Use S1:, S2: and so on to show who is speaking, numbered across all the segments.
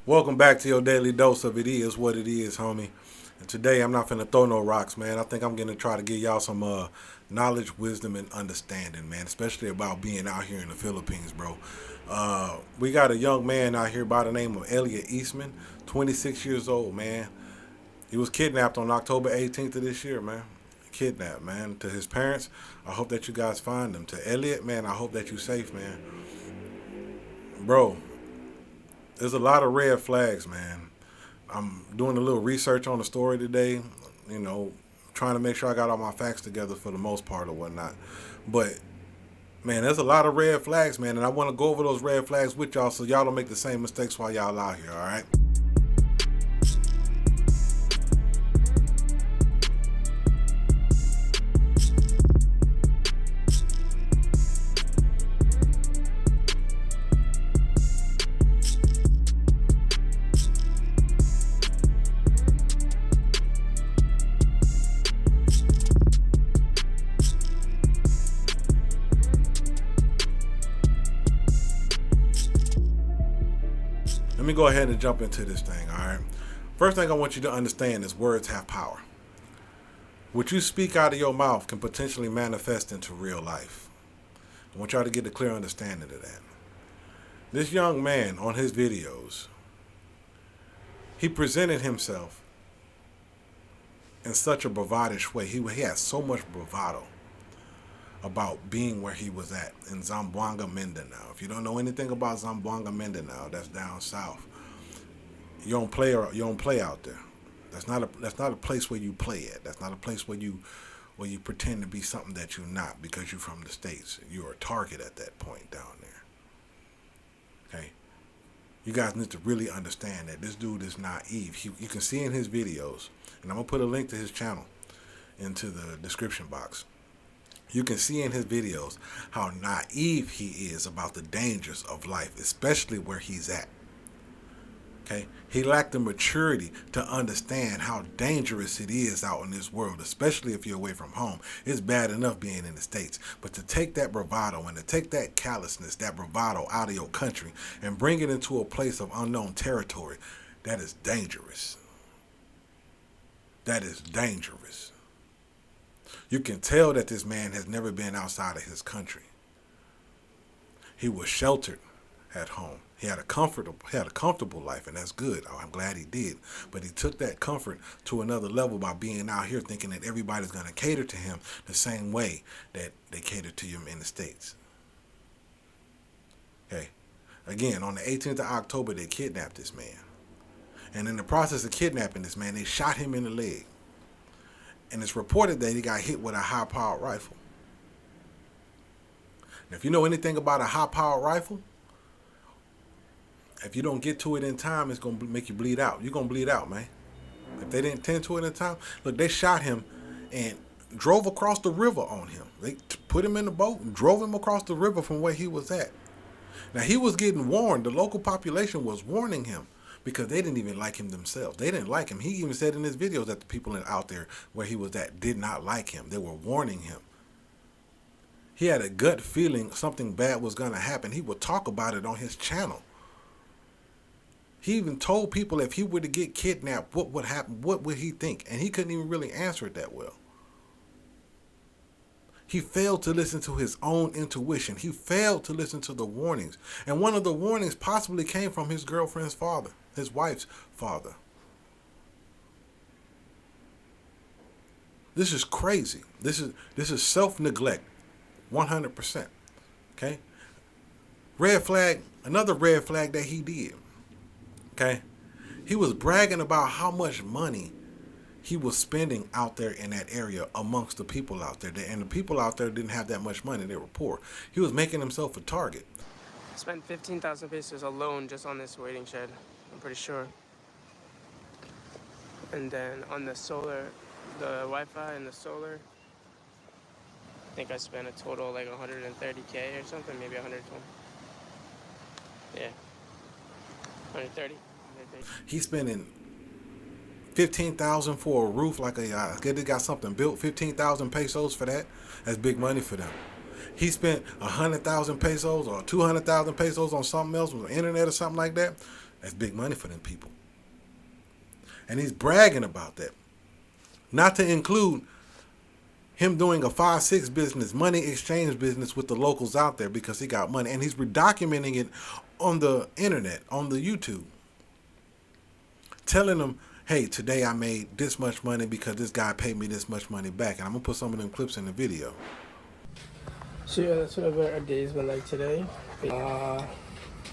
S1: Welcome back to your daily dose of it is what it is, homie. And today I'm not finna throw no rocks, man. I think I'm gonna try to give y'all some knowledge, wisdom, and understanding, man. Especially about being out here in the Philippines, bro. We got a young man out here by the name of Eliot Eastman, 26 years old, man. He was kidnapped on October 18th of this year, man. Kidnapped, man. To his parents, I hope that you guys find him. To Elliot, man, I hope that you safe, man. Bro, there's a lot of red flags, man. I'm doing a little research on the story today, you know, trying to make sure I got all my facts together for the most part or whatnot. But man, there's a lot of red flags, man, and I want to go over those red flags with y'all so y'all don't make the same mistakes while y'all out here, all right? Let me go ahead and jump into this thing, all right? First thing I want you to understand is words have power. What you speak out of your mouth can potentially manifest into real life. I want y'all to get a clear understanding of that. This young man on his videos, he presented himself in such a bravadish way. He had so much bravado about being where he was at in Zamboanga, Mindanao. If you don't know anything about Zamboanga, Mindanao, that's down south. You don't play out there. That's not a place where you play at. That's not a place where you pretend to be something that you're not because you're from the States. You're a target at that point down there. Okay? You guys need to really understand that this dude is naive. You can see in his videos, and I'm going to put a link to his channel into the description box. You can see in his videos how naive he is about the dangers of life, especially where he's at. Okay? He lacked the maturity to understand how dangerous it is out in this world, especially if you're away from home. It's bad enough being in the States, but to take that bravado and to take that callousness, that bravado out of your country and bring it into a place of unknown territory, that is dangerous. That is dangerous. You can tell that this man has never been outside of his country. He was sheltered at home. He had a comfortable life, and that's good. Oh, I'm glad he did. But he took that comfort to another level by being out here thinking that everybody's going to cater to him the same way that they cater to him in the States. Okay. Again, on the 18th of October, they kidnapped this man. And in the process of kidnapping this man, they shot him in the leg. And it's reported that he got hit with a high-powered rifle. And if you know anything about a high-powered rifle, if you don't get to it in time, it's going to make you bleed out. You're going to bleed out, man. If they didn't tend to it in time, look, they shot him and drove across the river on him. They put him in the boat and drove him across the river from where he was at. Now, he was getting warned. The local population was warning him because they didn't even like him themselves. They didn't like him. He even said in his videos that the people out there where he was at did not like him. They were warning him. He had a gut feeling something bad was going to happen. He would talk about it on his channel. He even told people if he were to get kidnapped, what would happen? What would he think? And he couldn't even really answer it that well. He failed to listen to his own intuition. He failed to listen to the warnings. And one of the warnings possibly came from his girlfriend's father, his wife's father. This is crazy. This is self-neglect, 100%. Okay? Red flag, another red flag that he did. Okay? He was bragging about how much money he was spending out there in that area amongst the people out there. And the people out there didn't have that much money. They were poor. He was making himself a target.
S2: I spent 15,000 pesos alone just on this waiting shed, I'm pretty sure. And then on the solar, the Wi-Fi and the solar, I think I spent a total like 130K or something, maybe 120. Yeah, 130.
S1: He's spending 15,000 for a roof, like they got something built. 15,000 pesos for that. That's big money for them. He spent 100,000 pesos or 200,000 pesos on something else, with the internet or something like that. That's big money for them people. And he's bragging about that. Not to include him doing a 5-6 business, money exchange business with the locals out there because he got money. And he's documenting it on the internet, on the YouTube. Telling them, hey, today I made this much money because this guy paid me this much money back. And I'm going to put some of them clips in the video.
S2: So yeah, that's what our day's been like today.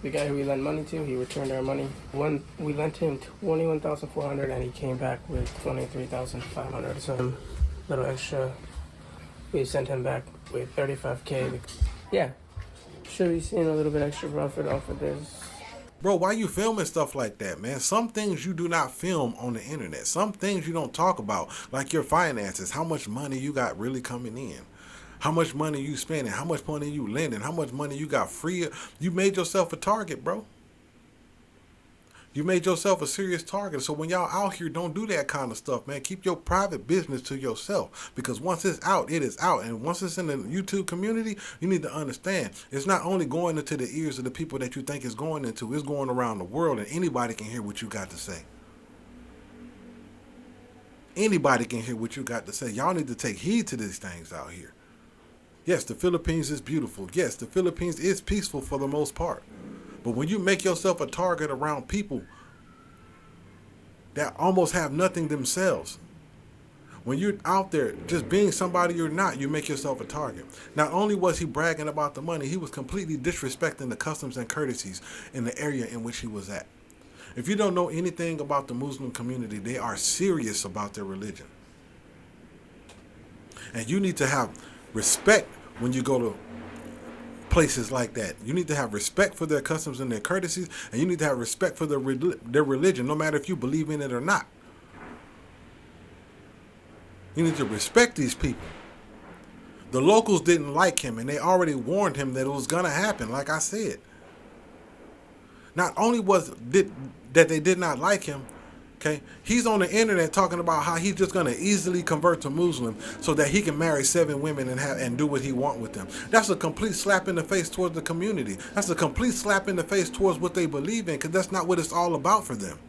S2: The guy who we lent money to, he returned our money. We lent him $21,400 and he came back with $23,500. So a little extra. We sent him back with $35K. Yeah, should be seeing a little bit extra profit off of this.
S1: Bro, why you filming stuff like that, man? Some things you do not film on the internet. Some things you don't talk about, like your finances, how much money you got really coming in. How much money you spending, how much money you lending, how much money you got free. You made yourself a target, bro. You made yourself a serious target. So when y'all out here, don't do that kind of stuff, man. Keep your private business to yourself. Because once it's out, it is out. And once it's in the YouTube community, you need to understand, it's not only going into the ears of the people that you think it's going into, it's going around the world, and anybody can hear what you got to say. Anybody can hear what you got to say. Y'all need to take heed to these things out here. Yes, the Philippines is beautiful. Yes, the Philippines is peaceful for the most part. But when you make yourself a target around people that almost have nothing themselves, when you're out there just being somebody you're not, you make yourself a target. Not only was he bragging about the money, he was completely disrespecting the customs and courtesies in the area in which he was at. If you don't know anything about the Muslim community, they are serious about their religion. And you need to have respect when you go to places like that. You need to have respect for their customs and their courtesies, and you need to have respect for their religion, no matter if you believe in it or not. You need to respect these people. The locals didn't like him, and they already warned him that it was going to happen, like I said. Not only that they did not like him, okay, he's on the internet talking about how he's just going to easily convert to Muslim so that he can marry 7 women and do what he wants with them. That's a complete slap in the face towards the community. That's a complete slap in the face towards what they believe in, because that's not what it's all about for them.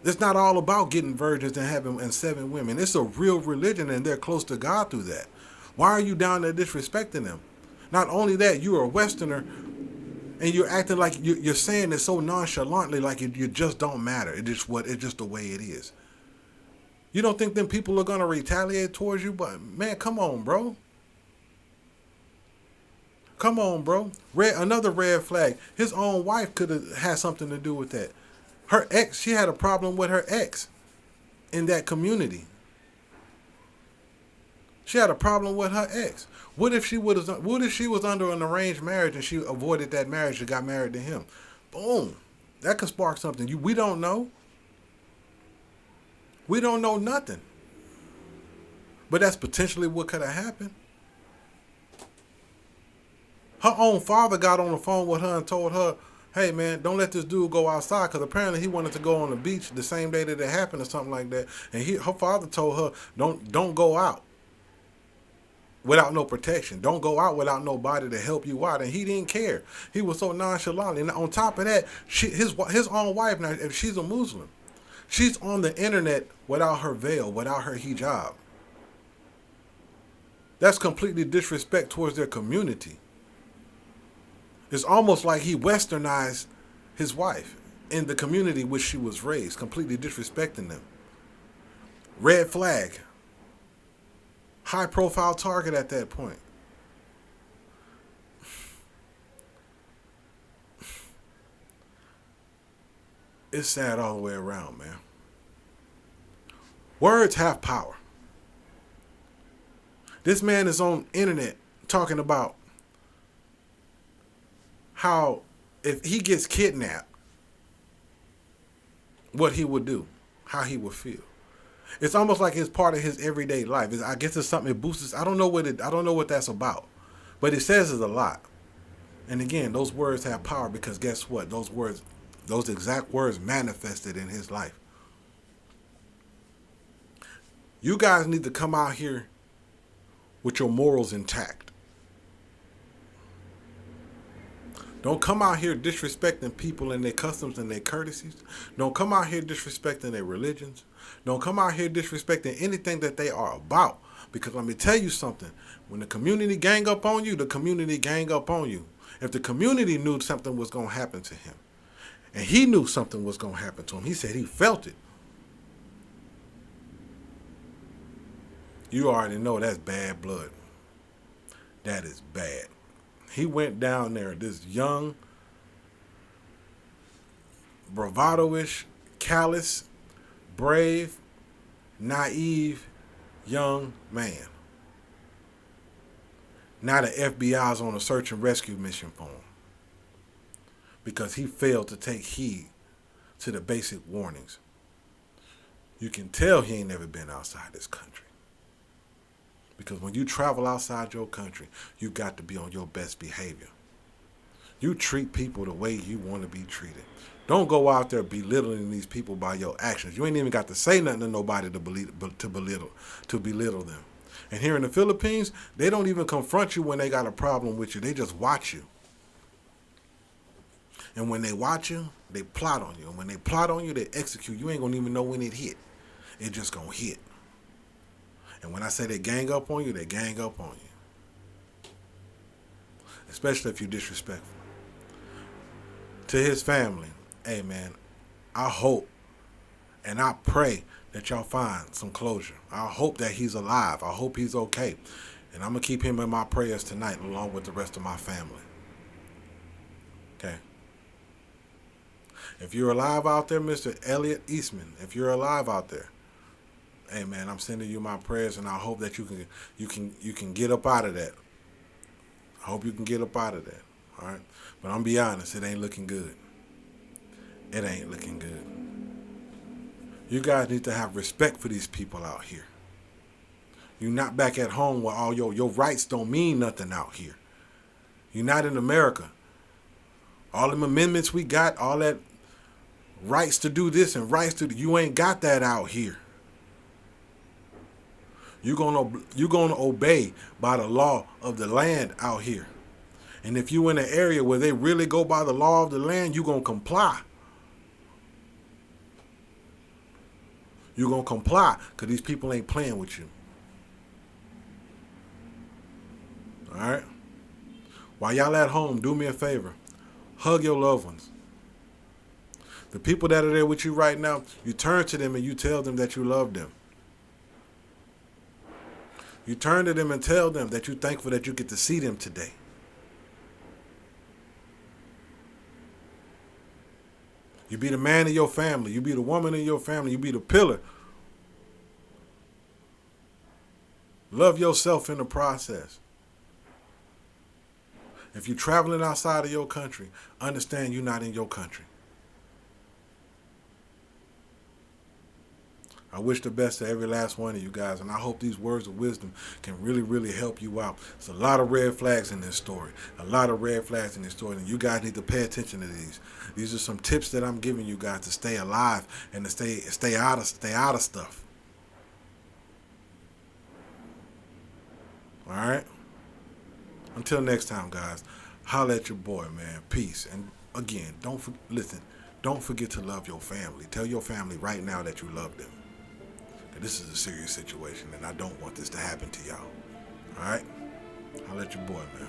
S1: It's not all about getting virgins and having 7 women. It's a real religion, and they're close to God through that. Why are you down there disrespecting them? Not only that, you're a Westerner, and you're acting like you're saying it so nonchalantly, like you just don't matter. It's just the way it is. You don't think them people are gonna retaliate towards you? But man, come on, bro. Come on, bro. Another red flag. His own wife could have had something to do with that. Her ex, she had a problem with her ex in that community. She had a problem with her ex. What if she was under an arranged marriage and she avoided that marriage and got married to him? Boom. That could spark something. We don't know. We don't know nothing. But that's potentially what could have happened. Her own father got on the phone with her and told her, hey man, don't let this dude go outside, because apparently he wanted to go on the beach the same day that it happened or something like that. And her father told her, don't go out without no protection. Don't go out without nobody to help you out. And he didn't care. He was so nonchalant. And on top of that, his own wife, now if she's a Muslim, she's on the internet without her veil, without her hijab. That's completely disrespect towards their community. It's almost like he westernized his wife in the community which she was raised, completely disrespecting them. Red flag. High profile target at that point. It's sad all the way around, man. Words have power. This man is on internet talking about how if he gets kidnapped, what he would do, how he would feel. It's almost like it's part of his everyday life. I guess it's something it boosts. I don't know what that's about, but it says it a lot. And again, those words have power, because guess what? Those exact words manifested in his life. You guys need to come out here with your morals intact. Don't come out here disrespecting people and their customs and their courtesies. Don't come out here disrespecting their religions. Don't come out here disrespecting anything that they are about. Because let me tell you something. When the community gang up on you, the community gang up on you. If the community knew something was going to happen to him, and he knew something was going to happen to him, he said he felt it. You already know that's bad blood. That is bad. He went down there, this young, bravado-ish, callous, brave, naive young man. Now the FBI's on a search and rescue mission for him because he failed to take heed to the basic warnings. You can tell he ain't never been outside this country. Because when you travel outside your country, you got to be on your best behavior. You treat people the way you want to be treated. Don't go out there belittling these people by your actions. You ain't even got to say nothing to nobody to belittle them. And here in the Philippines, they don't even confront you when they got a problem with you. They just watch you. And when they watch you, they plot on you. And when they plot on you, they execute. You ain't going to even know when it hit. It just going to hit. And when I say they gang up on you, they gang up on you. Especially if you're disrespectful. To his family, hey man, I hope and I pray that y'all find some closure. I hope that he's alive. I hope he's okay. And I'm going to keep him in my prayers tonight along with the rest of my family. Okay. If you're alive out there, Mr. Eliot Eastman, if you're alive out there, hey man, I'm sending you my prayers, and I hope that you can get up out of that. I hope you can get up out of that. All right, but I'm gonna be honest, it ain't looking good. It ain't looking good. You guys need to have respect for these people out here. You're not back at home where all your rights don't mean nothing out here. You're not in America. All them amendments we got, all that rights to do this and rights to you ain't got that out here. You're gonna obey by the law of the land out here. And if you in an area where they really go by the law of the land, you're gonna comply. You're gonna comply because these people ain't playing with you. Alright? While y'all at home, do me a favor. Hug your loved ones. The people that are there with you right now, you turn to them and you tell them that you love them. You turn to them and tell them that you're thankful that you get to see them today. You be the man of your family. You be the woman in your family. You be the pillar. Love yourself in the process. If you're traveling outside of your country, understand you're not in your country. I wish the best to every last one of you guys, and I hope these words of wisdom can really, really help you out. There's a lot of red flags in this story. A lot of red flags in this story, and you guys need to pay attention to these. These are some tips that I'm giving you guys to stay alive and to stay out of stuff. All right? Until next time, guys, holla at your boy, man. Peace. And again, don't forget to love your family. Tell your family right now that you love them. This is a serious situation, and I don't want this to happen to y'all. All right? Holla at your boy, man.